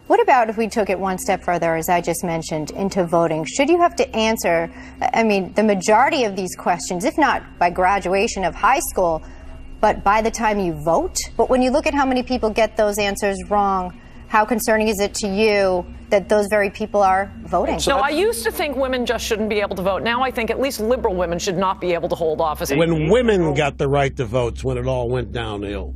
What about if we took it one step further, as I just mentioned, into voting? Should you have to answer, I mean, the majority of these questions, if not by graduation of high school, but by the time you vote? But when you look at how many people get those answers wrong, how concerning is it to you that those very people are voting? No, I used to think women just shouldn't be able to vote. Now I think at least liberal women should not be able to hold office. When women got the right to vote, when it all went downhill.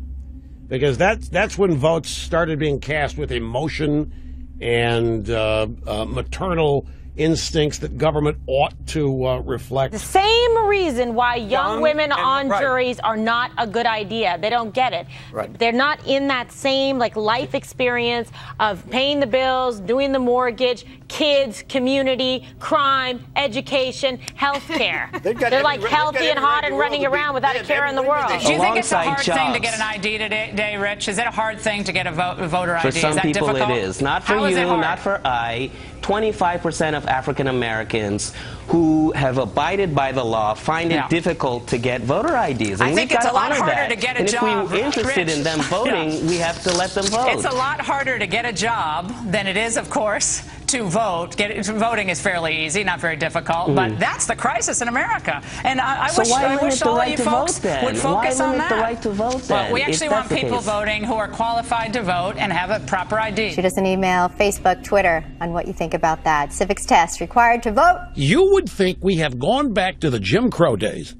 Because that's when votes started being cast with emotion and maternal instincts that government ought to reflect. The same reason why young women on juries are not a good idea. They don't get it. Right. They're not in that same life experience of paying the bills, doing the mortgage, kids, community, crime, education, health care. They're like healthy and hot and running around without a care in the world. Do you think it's a hard thing to get an ID today, Rich? Is it a hard thing to get a voter ID? For some people difficult? it is. Not for you, not for I. 25% of African Americans who have abided by the law find it difficult to get voter IDs. And I think it's a lot harder to get a job. And if we're interested in them voting, we have to let them vote. It's a lot harder to get a job than it is, of course, to vote. Voting is fairly easy, not very difficult, but that's the crisis in America. And I wish all you folks would focus on that. Why limit the right to vote then? Well, we actually want people voting who are qualified to vote and have a proper ID. Shoot us an email, Facebook, Twitter, on what you think about that. Civics test required to vote. You would think we have gone back to the Jim Crow days.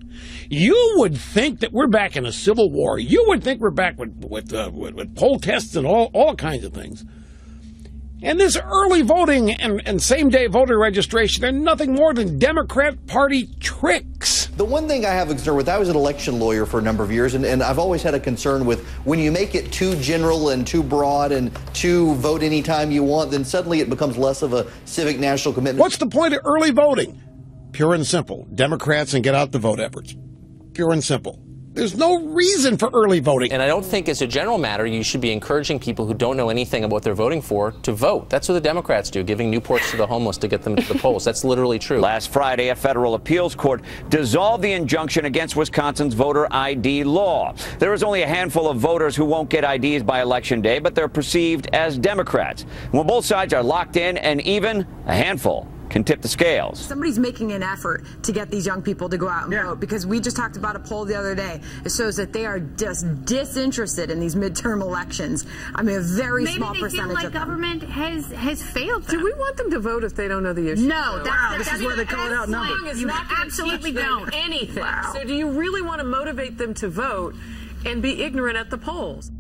You would think that we're back in a civil war. You would think we're back with poll tests and all kinds of things. And this early voting and same-day voter registration, they're nothing more than Democrat Party tricks. The one thing I have a concern with, I was an election lawyer for a number of years, and I've always had a concern with when you make it too general and too broad and too vote anytime you want, then suddenly it becomes less of a civic national commitment. What's the point of early voting? Pure and simple. Democrats and get out the vote efforts. Pure and simple. There's no reason for early voting. And I don't think as a general matter you should be encouraging people who don't know anything about what they're voting for to vote. That's what the Democrats do, giving Newports to the homeless to get them to the polls. That's literally true. Last Friday, a federal appeals court dissolved the injunction against Wisconsin's voter ID law. There is only a handful of voters who won't get IDs by Election Day, but they're perceived as Democrats. When both sides are locked in, and even a handful can tip the scales. Somebody's making an effort to get these young people to go out and vote, because we just talked about a poll the other day. It shows that they are just disinterested in these midterm elections. I mean, a very small percentage of them. Maybe they feel like government has failed them. Do we want them to vote if they don't know the issue? No. This is where they call it out numbers. You absolutely don't. Anything. So do you really want to motivate them to vote and be ignorant at the polls?